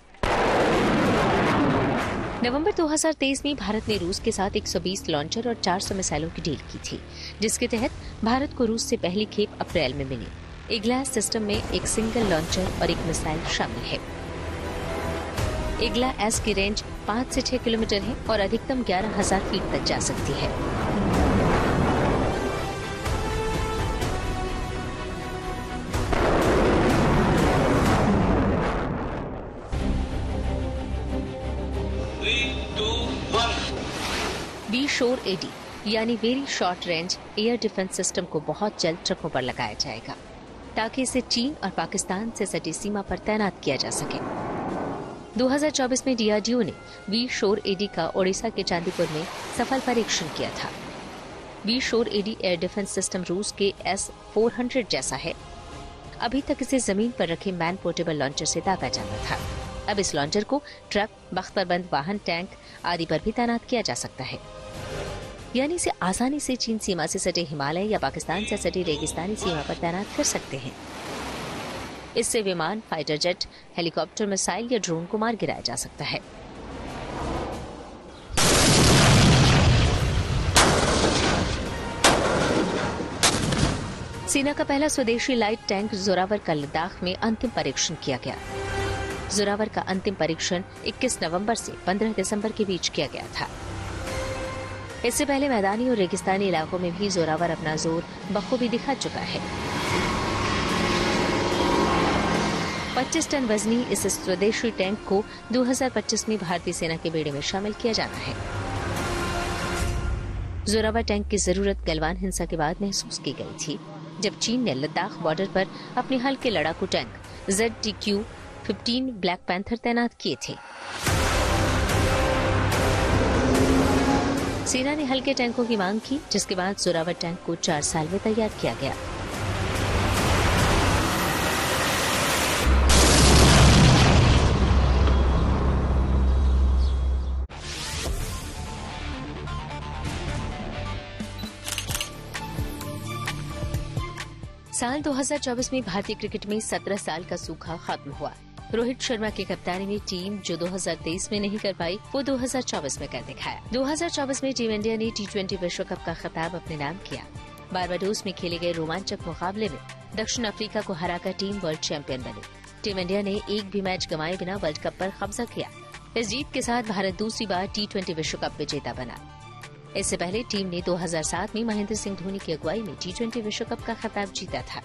नवंबर 2023 में भारत ने रूस के साथ 120 लॉन्चर और 400 मिसाइलों की डील की थी, जिसके तहत भारत को रूस से पहली खेप अप्रैल में मिली। इग्ला सिस्टम में एक सिंगल लॉन्चर और एक मिसाइल शामिल है। इग्ला एस की रेंज 5 से 6 किलोमीटर है और अधिकतम 11,000 फीट तक जा सकती है। V-SHORE-AD यानी very short range air defence system को बहुत जल्द ट्रकों पर लगाया जाएगा, ताकि इसे चीन और पाकिस्तान से सटी सीमा पर तैनात किया जा सके। 2024 में DRDO ने V-SHORE-AD का ओडिशा के चांदीपुर में सफल परीक्षण किया था। V-SHORE-AD एयर डिफेंस सिस्टम रूस के S-400 जैसा है। अभी तक इसे जमीन पर रखे मैन पोर्टेबल लॉन्चर से दागा जाता था। अब इस लॉन्चर को ट्रक, बख्तरबंद वाहन, टैंक आदि पर भी तैनात किया जा सकता है, यानी इसे आसानी से चीन सीमा से सटे हिमालय या पाकिस्तान से सटी रेगिस्तानी सीमा पर तैनात कर सकते हैं। इससे विमान, फाइटर जेट, हेलीकॉप्टर, मिसाइल या ड्रोन को मार गिराया जा सकता है। सेना का पहला स्वदेशी लाइट टैंक जोरावर का लद्दाख में अंतिम परीक्षण किया गया। जोरावर का अंतिम परीक्षण 21 नवंबर से 15 दिसंबर के बीच किया गया था। इससे पहले मैदानी और रेगिस्तानी इलाकों में भी जोरावर अपना जोर बखूबी दिखा चुका है। 25 टन वजनी इस स्वदेशी टैंक को 2025 में भारतीय सेना के बेड़े में शामिल किया जाना है। जोरावर टैंक की जरूरत गलवान हिंसा के बाद महसूस की गई थी, जब चीन ने लद्दाख बॉर्डर पर अपने हल्के लड़ाकू टैंक ZTQ-15 ब्लैक पैंथर तैनात किए थे। सेना ने हल्के टैंकों की मांग की, जिसके बाद जोरावर टैंक को 4 साल में तैयार किया गया। साल 2024 में भारतीय क्रिकेट में 17 साल का सूखा खत्म हुआ। रोहित शर्मा की कप्तानी में टीम जो 2023 में नहीं कर पाई, वो 2024 में कर दिखाया। 2024 में टीम इंडिया ने T20 विश्व कप का खिताब अपने नाम किया। बारबाडोस में खेले गए रोमांचक मुकाबले में दक्षिण अफ्रीका को हराकर टीम वर्ल्ड चैंपियन बनी। टीम इंडिया ने एक भी मैच गंवाए बिना वर्ल्ड कप पर कब्जा किया। इस जीत के साथ भारत दूसरी बार T20 विश्व कप विजेता बना। इससे पहले टीम ने 2007 में महेंद्र सिंह धोनी की अगुवाई में T20 विश्व कप का खिताब जीता था।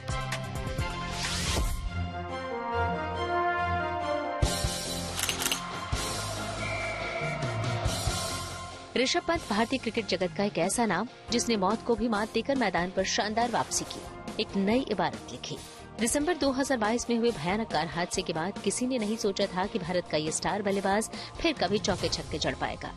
ऋषभ पंत भारतीय क्रिकेट जगत का एक ऐसा नाम जिसने मौत को भी मात देकर मैदान पर शानदार वापसी की, एक नई इबारत लिखी। दिसंबर 2022 में हुए भयानक कार हादसे के बाद किसी ने नहीं सोचा था कि भारत का ये स्टार बल्लेबाज फिर कभी चौके छक्के जड़ पाएगा।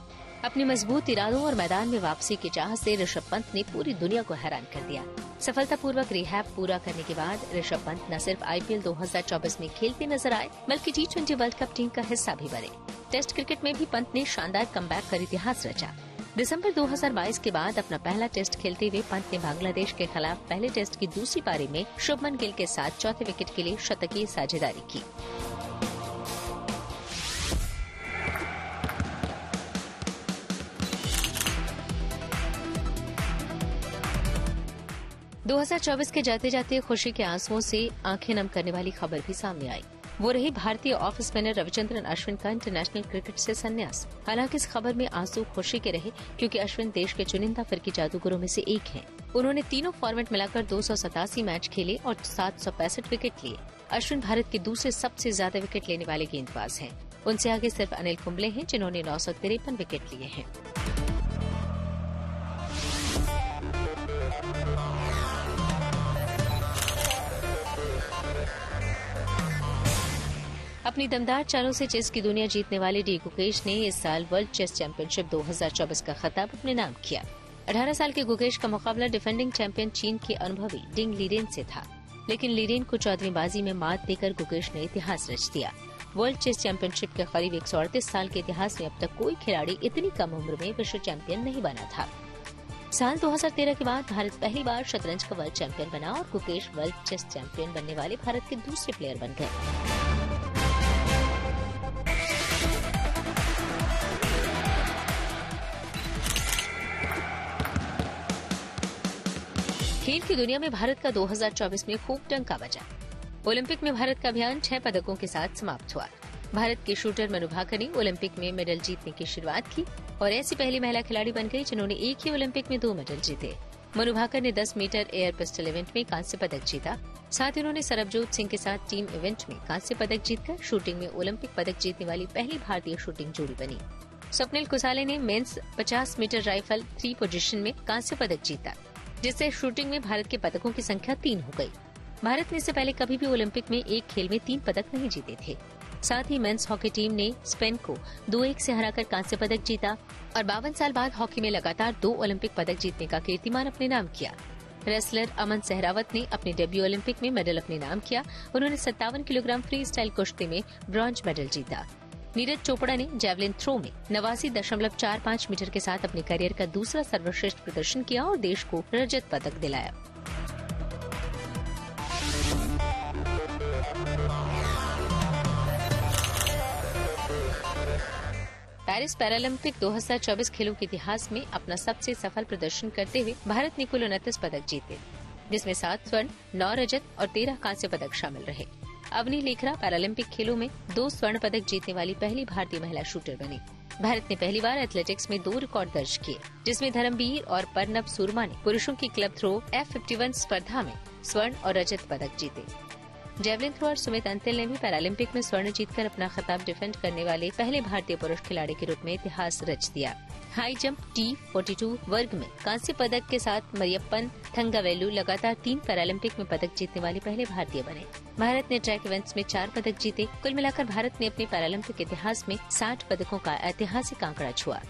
अपने मजबूत इरादों और मैदान में वापसी की चाह से ऋषभ पंत ने पूरी दुनिया को हैरान कर दिया। सफलतापूर्वक रिहैब पूरा करने के बाद ऋषभ पंत न सिर्फ IPL 2024 में खेलते नजर आए, बल्कि T20 वर्ल्ड कप टीम का हिस्सा भी बने। टेस्ट क्रिकेट में भी पंत ने शानदार कमबैक कर इतिहास रचा। दिसंबर 2022 के बाद अपना पहला टेस्ट खेलते हुए पंत ने बांग्लादेश के खिलाफ पहले टेस्ट की दूसरी पारी में शुभमन गिल के साथ चौथे विकेट के लिए शतकीय साझेदारी की। – 2024 के जाते जाते खुशी के आंसुओं से आंखें नम करने वाली खबर भी सामने आई। वो रही भारतीय ऑफ स्पिनर रविचंद्रन अश्विन का इंटरनेशनल क्रिकेट से संन्यास। हालांकि इस खबर में आंसू खुशी के रहे, क्योंकि अश्विन देश के चुनिंदा फिरकी जादूगरों में से एक हैं। उन्होंने तीनों फॉर्मेट मिलाकर 287 मैच खेले और 765 विकेट लिए। अश्विन भारत के दूसरे सबसे ज्यादा विकेट लेने वाले गेंदबाज हैं। उनसे आगे सिर्फ अनिल कुंबले हैं, जिन्होंने 953 विकेट लिए हैं। अपनी दमदार चालों से चेस की दुनिया जीतने वाले डी गुकेश ने इस साल वर्ल्ड चेस चैंपियनशिप 2024 का खिताब अपने नाम किया। 18 साल के गुकेश का मुकाबला डिफेंडिंग चैंपियन चीन के अनुभवी डिंग लीरेन से था, लेकिन लीरेन को 14वीं बाजी में मात देकर गुकेश ने इतिहास रच दिया। वर्ल्ड चेस चैंपियनशिप के करीब 138 साल के इतिहास में अब तक कोई खिलाड़ी इतनी कम उम्र में विश्व चैंपियन नहीं बना था। साल 2013 के बाद भारत पहली बार शतरंज का वर्ल्ड चैंपियन बना और गुकेश वर्ल्ड चेस चैंपियन बनने वाले भारत के दूसरे प्लेयर बन गए। खेल की दुनिया में भारत का 2024 में खूब डंका बजा। ओलंपिक में भारत का अभियान 6 पदकों के साथ समाप्त हुआ। भारत के शूटर मनु भाकर ने ओलंपिक में मेडल जीतने की शुरुआत की और ऐसी पहली महिला खिलाड़ी बन गई जिन्होंने एक ही ओलंपिक में 2 मेडल जीते। मनु भाकर ने 10 मीटर एयर पिस्टल इवेंट में कांस्य पदक जीता। साथ ही उन्होंने सरबजोत सिंह के साथ टीम इवेंट में कांस्य पदक जीतकर शूटिंग में ओलंपिक पदक जीतने वाली पहली भारतीय शूटिंग जोड़ी बनी। स्वप्निल कुसाले ने मेंस 50 मीटर राइफल 3 पोजीशन में कांस्य पदक जीता, जिससे शूटिंग में भारत के पदकों की संख्या 3 हो गई। भारत ने इससे पहले कभी भी ओलंपिक में एक खेल में 3 पदक नहीं जीते थे। साथ ही मेंस हॉकी टीम ने स्पेन को 2-1 से हराकर कांस्य पदक जीता और 52 साल बाद हॉकी में लगातार 2 ओलंपिक पदक जीतने का कीर्तिमान अपने नाम किया। रेसलर अमन सहरावत ने अपने डेब्यू ओलंपिक में मेडल अपने नाम किया। उन्होंने 57 किलोग्राम फ्री स्टाइल कुश्ती में ब्रॉन्ज मेडल जीता। नीरज चोपड़ा ने जैवलिन थ्रो में 89.45 मीटर के साथ अपने करियर का दूसरा सर्वश्रेष्ठ प्रदर्शन किया और देश को रजत पदक दिलाया। पेरिस पैरालंपिक 2024 खेलों के इतिहास में अपना सबसे सफल प्रदर्शन करते हुए भारत ने कुल 29 पदक जीते, जिसमें 7 स्वर्ण, 9 रजत और 13 कांस्य पदक शामिल रहे। अवनी लेखरा पैरालंपिक खेलों में 2 स्वर्ण पदक जीतने वाली पहली भारतीय महिला शूटर बनी। भारत ने पहली बार एथलेटिक्स में 2 रिकॉर्ड दर्ज किए, जिसमें धर्मवीर और परनब सूरमा ने पुरुषों की क्लब थ्रो F51 स्पर्धा में स्वर्ण और रजत पदक जीते। जैवलिन थ्रो और सुमित अंतिल ने भी पैरालंपिक में स्वर्ण जीतकर अपना खिताब डिफेंड करने वाले पहले भारतीय पुरुष खिलाड़ी के रूप में इतिहास रच दिया। हाई जंप T42 वर्ग में कांस्य पदक के साथ मरियप्पन थंगावेलु लगातार 3 पैरालंपिक में पदक जीतने वाले पहले भारतीय बने। भारत ने ट्रैक इवेंट्स में 4 पदक जीते। कुल मिलाकर भारत ने अपने पैरालंपिक इतिहास में 60 पदकों का ऐतिहासिक आंकड़ा छुआ।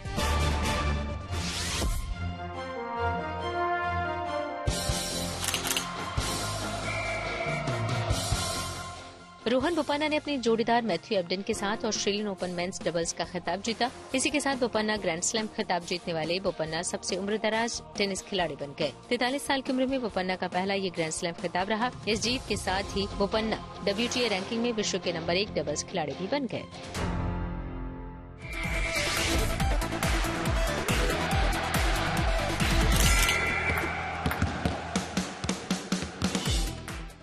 रोहन बोपन्ना ने अपने जोड़ीदार मैथ्यू एबडन के साथ ऑस्ट्रेलियन ओपन मेंस डबल्स का खिताब जीता। इसी के साथ बोपन्ना ग्रैंड स्लैम खिताब जीतने वाले बोपन्ना सबसे उम्रदराज टेनिस खिलाड़ी बन गए। 43 साल की उम्र में बोपन्ना का पहला ये ग्रैंड स्लैम खिताब रहा। इस जीत के साथ ही बोपन्ना WTA रैंकिंग में विश्व के नंबर 1 डबल्स खिलाड़ी भी बन गए।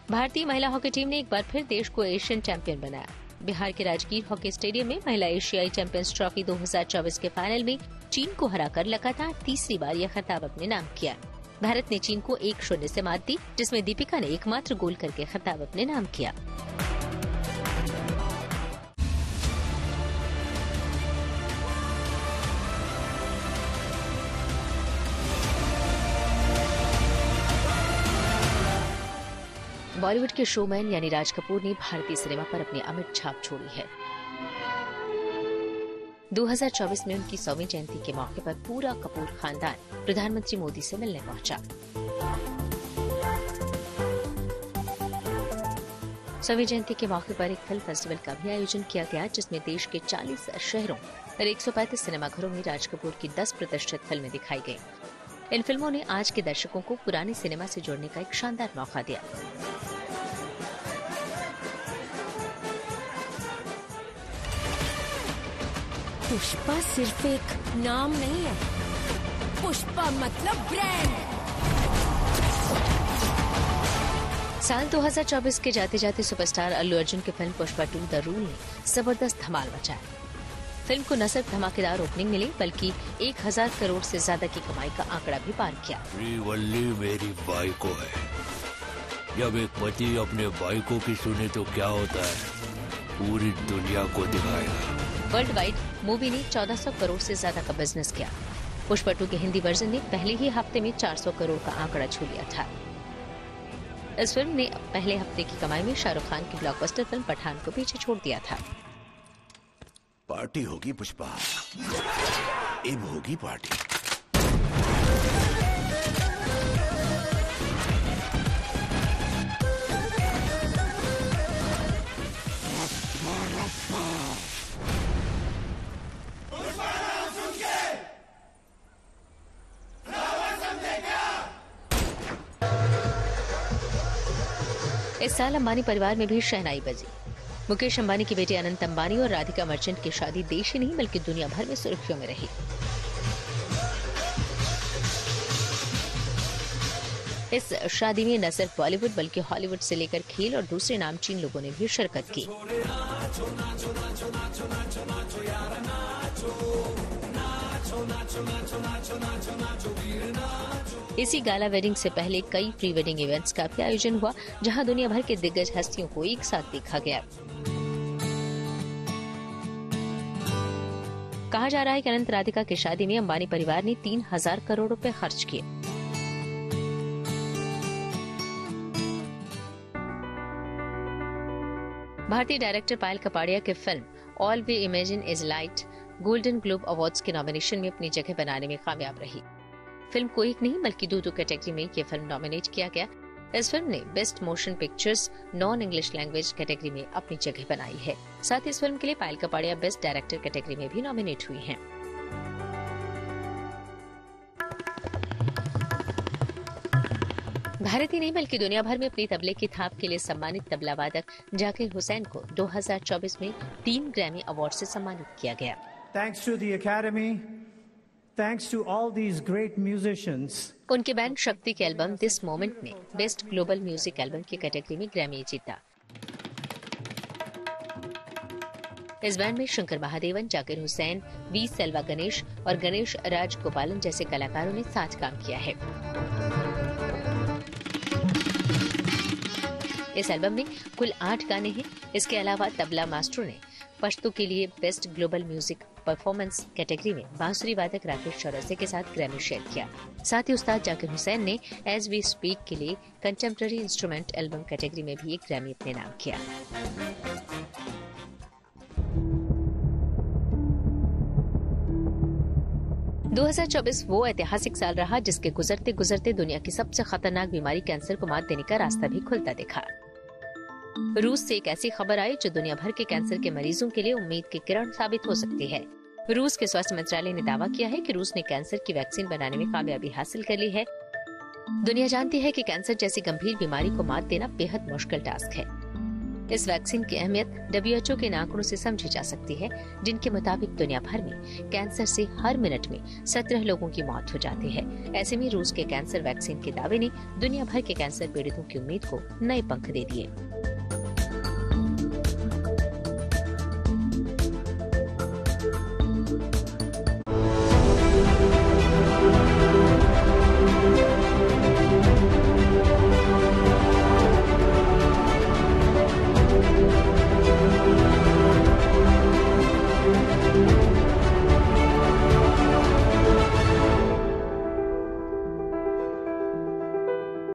भारतीय महिला हॉकी टीम ने एक बार फिर देश को एशियन चैंपियन बनाया। बिहार के राजगीर हॉकी स्टेडियम में महिला एशियाई चैंपियंस ट्रॉफी 2024 के फाइनल में चीन को हराकर लगातार तीसरी बार यह खिताब अपने नाम किया। भारत ने चीन को 1-0 से मात दी, जिसमें दीपिका ने एकमात्र गोल करके खिताब अपने नाम किया। बॉलीवुड के शोमैन यानी राज कपूर ने भारतीय सिनेमा पर अपनी अमिट छाप छोड़ी है। 2024 में उनकी 100वीं जयंती के मौके पर पूरा कपूर खानदान प्रधानमंत्री मोदी से मिलने पहुंचा। 100वीं जयंती के मौके पर एक फिल्म फेस्टिवल का भी आयोजन किया गया, जिसमें देश के 40 शहरों और 135 सिनेमाघरों में राज कपूर की 10 प्रतिष्ठित फिल्में दिखाई गयी। इन फिल्मों ने आज के दर्शकों को पुराने सिनेमा से जोड़ने का एक शानदार मौका दिया। पुष्पा सिर्फ एक नाम नहीं है, पुष्पा मतलब ब्रांड। साल 2024 के जाते जाते सुपरस्टार अल्लू अर्जुन की फिल्म पुष्पा 2 द रूल ने जबरदस्त धमाल मचाया। फिल्म को न सिर्फ धमाकेदार ओपनिंग मिली, बल्कि 1000 करोड़ से ज्यादा की कमाई का आंकड़ा भी पार किया। श्रीवल्ली मेरी बाइको है। जब एक पति अपने बाइको की सुने तो क्या होता है, पूरी दुनिया को दिखाएगा। वर्ल्ड वाइड मूवी ने 1400 करोड़ से ज्यादा का बिजनेस किया। पुष्पा 2 के हिंदी वर्जन ने पहले ही हफ्ते में 400 करोड़ का आंकड़ा छू लिया था। इस फिल्म ने पहले हफ्ते की कमाई में शाहरुख खान की ब्लॉकबस्टर फिल्म पठान को पीछे छोड़ दिया था। पार्टी होगी पुष्पा, अब होगी पार्टी। इस साल अंबानी परिवार में भी शहनाई बजी। मुकेश अंबानी की बेटी अनंत अंबानी और राधिका मर्चेंट की शादी देश ही नहीं बल्कि दुनिया भर में सुर्खियों में रही। इस शादी में न सिर्फ बॉलीवुड बल्कि हॉलीवुड से लेकर खेल और दूसरे नामचीन लोगों ने भी शिरकत की। इसी गाला वेडिंग से पहले कई प्री वेडिंग इवेंट्स का भी आयोजन हुआ, जहां दुनिया भर के दिग्गज हस्तियों को एक साथ देखा गया। कहा जा रहा है कि अनंत राधिका की शादी में अंबानी परिवार ने 3000 करोड़ रुपए खर्च किए। भारतीय डायरेक्टर पायल कपाड़िया की film all we imagine as light golden globe awards के नॉमिनेशन में अपनी जगह बनाने में कामयाब रही। फिल्म को एक नहीं बल्कि दो कैटेगरी में ये फिल्म नॉमिनेट किया गया। इस फिल्म ने best motion pictures non English language category में अपनी जगह बनाई है। साथ ही इस फिल्म के लिए पायल कपाड़िया बेस्ट डायरेक्टर कैटेगरी में भी नॉमिनेट हुई हैं। भारत ही नहीं बल्कि दुनिया भर में अपनी तबले की थाप के लिए सम्मानित तबला वादक जाकिर हुसैन को 2024 में 3 ग्रैमी अवार्ड से सम्मानित किया गया। Thanks to the Academy, thanks to all these great musicians. उनके बैंड शक्ति के एल्बम दिस मोमेंट ने बेस्ट ग्लोबल म्यूजिक एल्बम की कैटेगरी में ग्रैमी जीता। इस बैंड में शंकर महादेवन, जाकिर हुसैन, वी सेल्वा गणेश और गणेश राज गोपालन जैसे कलाकारों ने साथ काम किया है। इस एल्बम में कुल 8 गाने हैं। इसके अलावा तबला मास्टरों ने पश्तो के लिए best global music performance category में बांसुरी वादक राकेश चौरसिया के साथ ग्रैमी शेयर किया। साथ ही उस्ताद जाकिर हुसैन ने एज वी स्पीक के लिए कंटेम्पररी इंस्ट्रूमेंट एल्बम कैटेगरी में भी एक ग्रैमी अपने नाम किया। दो 2024 वो ऐतिहासिक साल रहा जिसके गुजरते गुजरते दुनिया की सबसे खतरनाक बीमारी कैंसर को मात देने का रास्ता भी खुलता दिखा। रूस से एक ऐसी खबर आई जो दुनिया भर के कैंसर के मरीजों के लिए उम्मीद की किरण साबित हो सकती है। रूस के स्वास्थ्य मंत्रालय ने दावा किया है कि रूस ने कैंसर की वैक्सीन बनाने में कामयाबी हासिल कर ली है। दुनिया जानती है कि कैंसर जैसी गंभीर बीमारी को मात देना बेहद मुश्किल टास्क है। इस वैक्सीन की अहमियत WHO के आंकड़ों से समझी जा सकती है, जिनके मुताबिक दुनिया भर में कैंसर से हर मिनट में 17 लोगों की मौत हो जाती है। ऐसे में रूस के कैंसर वैक्सीन के दावे ने दुनिया भर के कैंसर पीड़ितों की उम्मीद को नए पंख दे दिए।